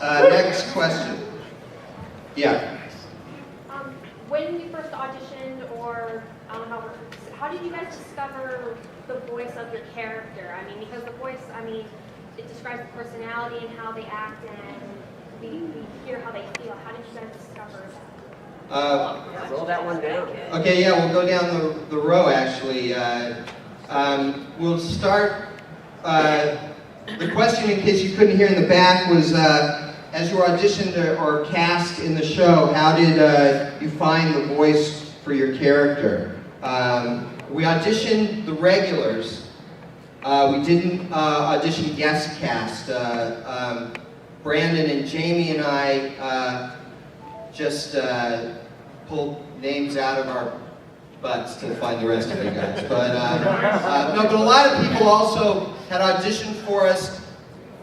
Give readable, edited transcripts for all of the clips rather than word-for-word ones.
Next question. Yeah. When you first auditioned, or I don't know, how did you guys discover the voice of your character? I mean, because the voice, it describes the personality and how they act, and we hear how they feel. How did you guys discover that? Roll that one down. Okay, yeah, we'll go down the row, actually. We'll start, the question, in case you couldn't hear in the back, was, as you auditioned or cast in the show, how did you find the voice for your character? We auditioned the regulars. We didn't audition guest cast. Brandon and Jamie and I just pulled names out of our butts to find the rest of you guys. But no, but a lot of people also had auditioned for us,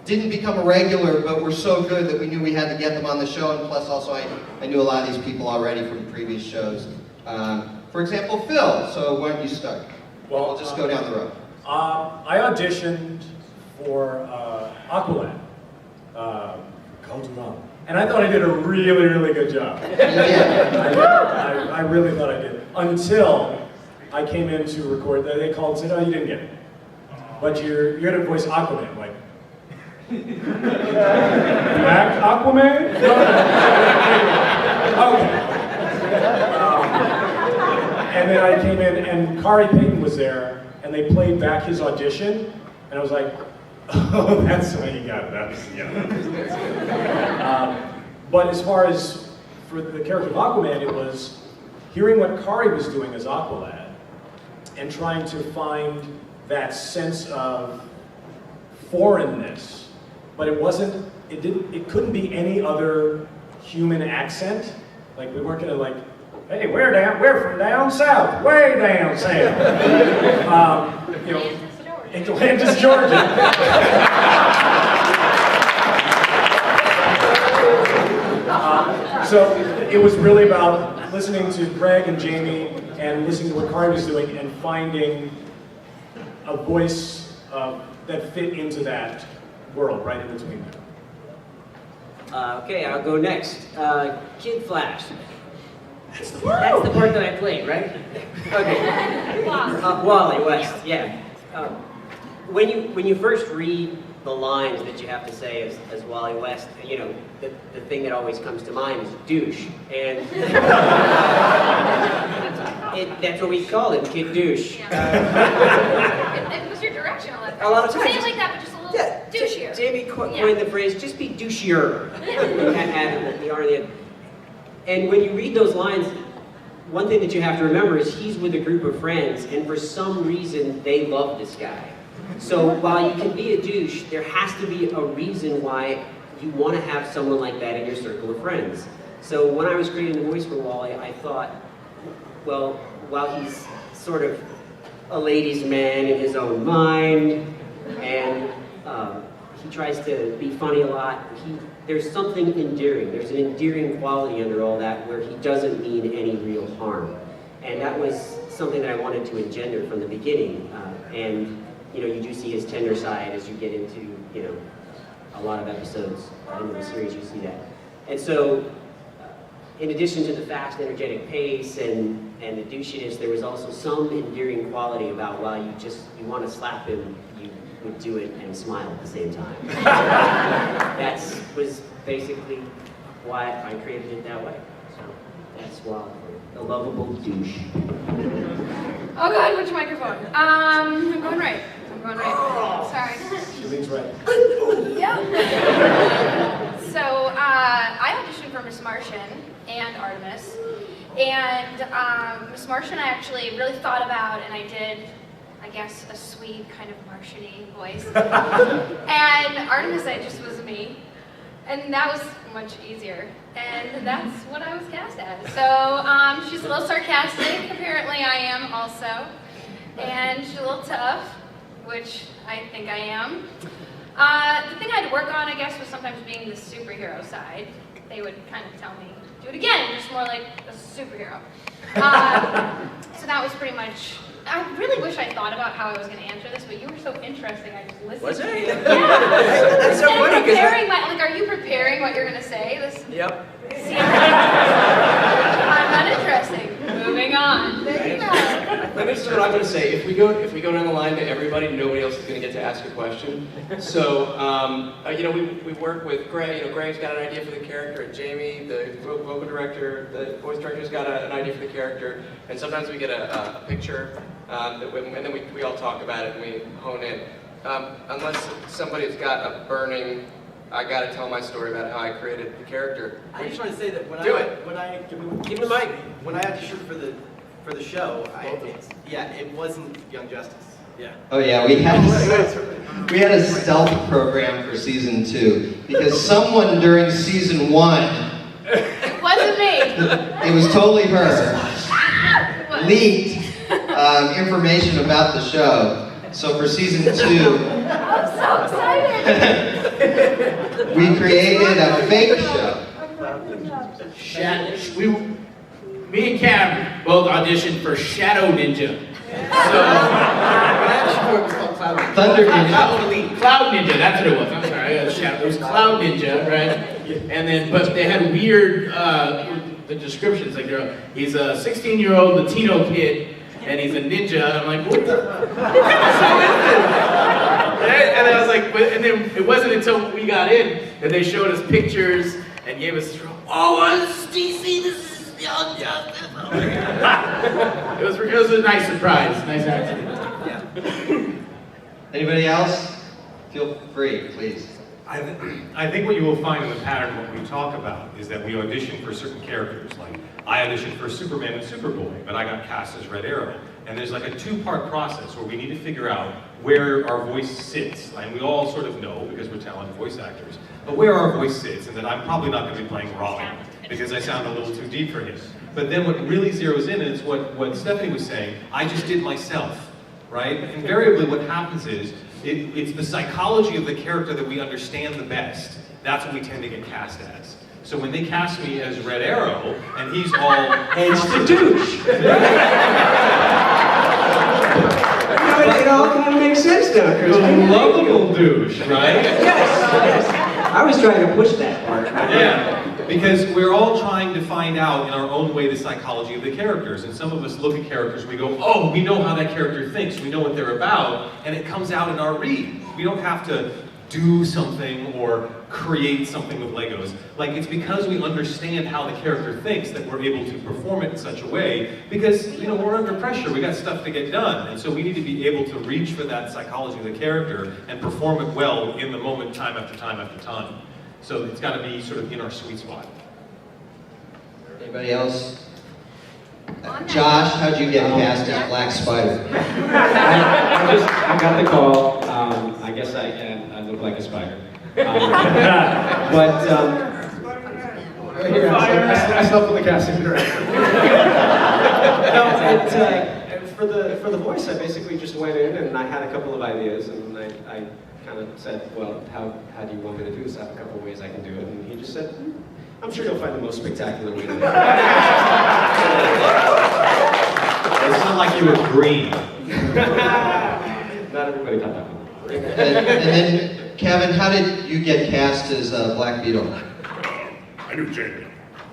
didn't become a regular, but were so good that we knew we had to get them on the show. And plus, also, I knew a lot of these people already from previous shows. For example, Phil. So why don't you start? Well, we'll just go down the road. I auditioned for Aqualad, and I thought I did a really, really good job. Yeah. I really thought I did. Until I came in to record, they called and said, "Oh, you didn't get it, but you're going to voice Aquaman." Like, you act Aquaman? Okay. And then I came in, and Kari Payton was there, and they played back his audition, and I was like, "Oh, that's the way you got it." But as far as for the character of Aquaman, it was hearing what Kari was doing as Aqualad, and trying to find that sense of foreignness. But it couldn't be any other human accent. Like, we weren't gonna like, "Hey, we're from down south, way down south." In Atlantis, Georgia. So it was really about listening to Greg and Jamie and listening to what Kari was doing and finding a voice that fit into that world right in between them. Okay, I'll go next. Kid Flash. That's the part that I played, right? Okay. Wally West, yeah. When you first read the lines that you have to say as Wally West, you know, the thing that always comes to mind is douche. And that's what we called him, Kid Douche. It was your direction A lot of times. Say it like that, but just a little douchier. Jamie coined the phrase, just be douchier. Add the R in the end. And when you read those lines, one thing that you have to remember is he's with a group of friends, and for some reason, they love this guy. So while you can be a douche, there has to be a reason why you want to have someone like that in your circle of friends. So when I was creating the voice for Wally, I thought, well, while he's sort of a ladies' man in his own mind, and he tries to be funny a lot, there's something endearing. There's an endearing quality under all that where he doesn't mean any real harm. And that was something that I wanted to engender from the beginning. And you know, you do see his tender side as you get into, you know, a lot of episodes into the series, you see that. And so, in addition to the fast, energetic pace and the douchiness, there was also some endearing quality about while you want to slap him, you would do it and smile at the same time. That was basically why I created it that way. So, that's why the lovable douche. Oh God, which microphone? I'm going right. Sorry. She leans right. Yep. So, I auditioned for Miss Martian and Artemis. And Miss Martian I actually really thought about, and I did, I guess, a sweet kind of Martian-y voice. And Artemis, I just was me. And that was much easier. And that's what I was cast as. So, she's a little sarcastic. Apparently I am also. And she's a little tough, which I think I am. The thing I had to work on, I guess, was sometimes being the superhero side. They would kind of tell me, do it again, just more like a superhero. So that was pretty much I really wish I thought about how I was going to answer this, but you were so interesting. I just listened. Was to it? you. That's so Instead of funny, 'cause preparing like, are you preparing what you're going to say? This. Yep. See, I'm uninteresting. Moving on. There you go. This is what I'm going to say. If we go down the line to everybody, nobody else is going to get to ask a question. So, we work with Greg. Greg's got an idea for the character, and Jamie, the vocal director, the voice director's got an idea for the character. And sometimes we get a picture, and then we all talk about it and we hone in. Unless somebody's got a burning, I got to tell my story about how I created the character. I just want to say that when Do I it. Give me the mic. when I auditioned for the show, it wasn't Young Justice. Yeah. Oh yeah, we had a stealth program for season 2 because someone during season 1, It wasn't me. it was totally her, It was. leaked information about the show. So for season 2, I'm so excited. we created a fake show. Me and Cam both auditioned for Shadow Ninja. Thunder Ninja. Cloud Ninja, that's what it was. I'm sorry, it was Cloud Ninja, right? And then, but they had weird, the descriptions, like he's a 16-year-old Latino kid, and he's a ninja. I'm like, what the? And I was like, and then it wasn't until we got in that they showed us pictures and gave us, this is DC, this is Young Justice. It was a nice surprise, nice accident. Anybody else? Feel free, please. I think what you will find in the pattern when we talk about is that we audition for certain characters. Like, I auditioned for Superman and Superboy, but I got cast as Red Arrow. And there's like a 2-part process where we need to figure out where our voice sits. And we all sort of know, because we're talented voice actors, but where our voice sits, and that I'm probably not going to be playing Robin, because I sound a little too deep for him. But then what really zeroes in is what Stephanie was saying, I just did myself, right? Invariably what happens is, it's the psychology of the character that we understand the best. That's what we tend to get cast as. So when they cast me as Red Arrow, and he's all, It's the douche. It all kind of makes sense now, Chris. the lovable douche, right? Yes. I was trying to push that part. Yeah, because we're all trying to find out in our own way the psychology of the characters. And some of us look at characters, we go, oh, we know how that character thinks, we know what they're about, and it comes out in our read. We don't have to do something or create something with Legos. Like, it's because we understand how the character thinks that we're able to perform it in such a way, because, we're under pressure, we got stuff to get done, and so we need to be able to reach for that psychology of the character and perform it well in the moment, time after time after time. So it's got to be sort of in our sweet spot. Anybody else? Josh, how'd you get cast as Black Spider? I got the call. I guess I look like a spider. But I slept with the casting director. for the voice, I basically just went in and I had a couple of ideas, and I kind of said, well, how do you want me to do this? I have a couple of ways I can do it, and he just said, I'm sure you'll find the most spectacular way to do it. It's not like you were green. Not everybody got that one. And then, Kevin, how did you get cast as Black Beetle? I knew Jamie.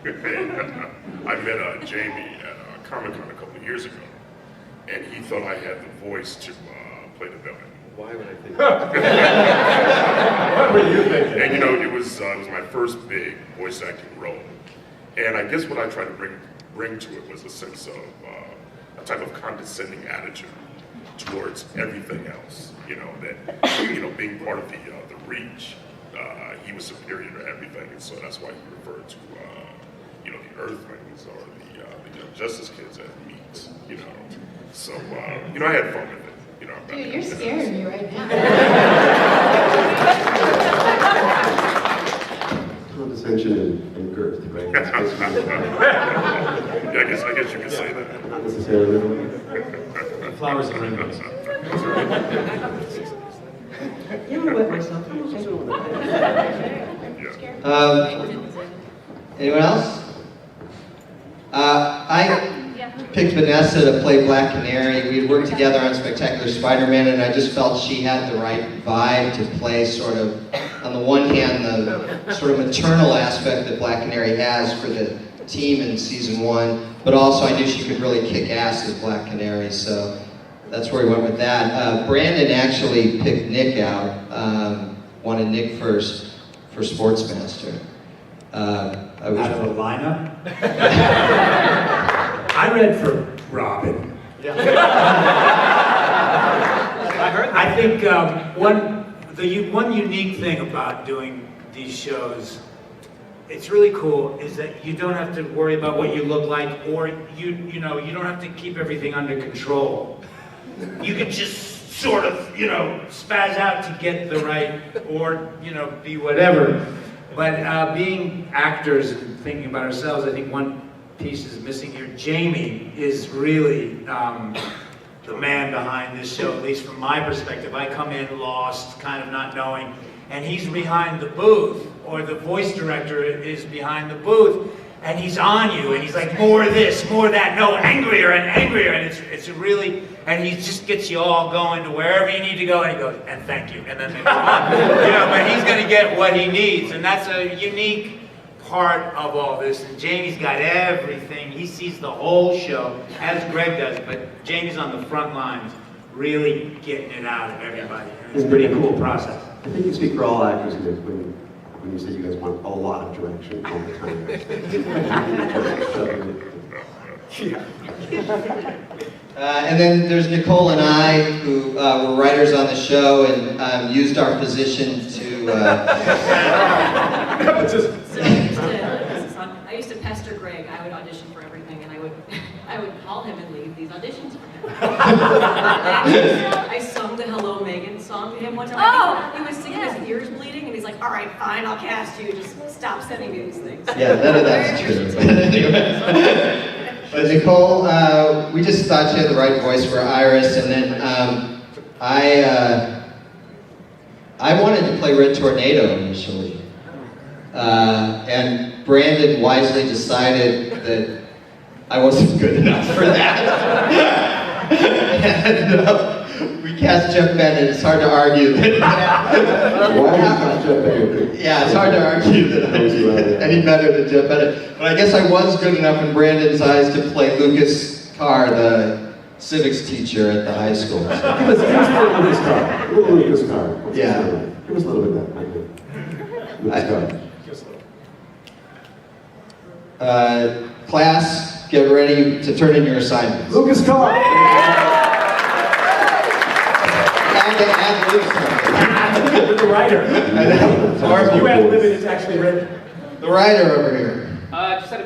I met Jamie at Comic-Con a couple of years ago, and he thought I had the voice to play the villain. Why would I think What were you thinking? And it was my first big voice acting role. And I guess what I tried to bring to it was a sense of a type of condescending attitude towards everything else. That being part of the Reach, he was superior to everything, and so that's why he referred to the Earthlings or the Young Justice kids as meat. So I had fun with it. Dude, you're scaring me right now. condescension and girth, right? Yeah, I guess you could say that. Not necessarily. Flowers and rainbows. You know what, myself? Anyone else? picked Vanessa to play Black Canary. We had worked together on Spectacular Spider-Man, and I just felt she had the right vibe to play sort of, on the one hand, the sort of maternal aspect that Black Canary has for the team in season 1, but also I knew she could really kick ass as Black Canary, so that's where we went with that. Brandon actually picked Nick out, wanted Nick first for Sportsmaster. Out of the lineup? I read for Robin. I think one unique thing about doing these shows, it's really cool, is that you don't have to worry about what you look like, or you don't have to keep everything under control. You can just sort of, spaz out to get the right, or, be whatever. But being actors and thinking about ourselves, I think one piece is missing here. Jamie is really the man behind this show, at least from my perspective. I come in lost, kind of not knowing, and he's behind the booth, or the voice director is behind the booth, and he's on you, and he's like, more of this, more of that, no, angrier and angrier, and it's really, and he just gets you all going to wherever you need to go, and he goes, and thank you, and then they move on. But he's going to get what he needs, and that's a unique part of all this, and Jamie's got everything. He sees the whole show, as Greg does, but Jamie's on the front lines, really getting it out of everybody, and it's a pretty cool process. I think you speak for all actors when you say you guys want a lot of direction all the time. And then there's Nicole and I, who were writers on the show and used our position to... I used to pester Greg. I would audition for everything, and I would call him and leave these auditions for him. I sung the Hello Megan song to him one time. He was singing, his ears bleeding, and he's like, all right, fine, I'll cast you. Just stop sending me these things. Yeah, none of that's true. But Nicole, we just thought she had the right voice for Iris, and then I wanted to play Red Tornado initially. And Brandon wisely decided that I wasn't good enough for that. And we cast Jeff Bennett. It's hard to argue that. Why not Jeff Bennett? Yeah, it's hard to argue that I was any better than Jeff Bennett. But I guess I was good enough in Brandon's eyes to play Lucas Carr, the civics teacher at the high school. Give us a little Lucas Carr. A little Lucas Carr. Yeah. Give us a little bit of that. Lucas Carr. Class, get ready to turn in your assignments. Lucas Carr! And Lucas Carr. You're the writer. I know. You had limited, it's actually written. The writer over here. Just had a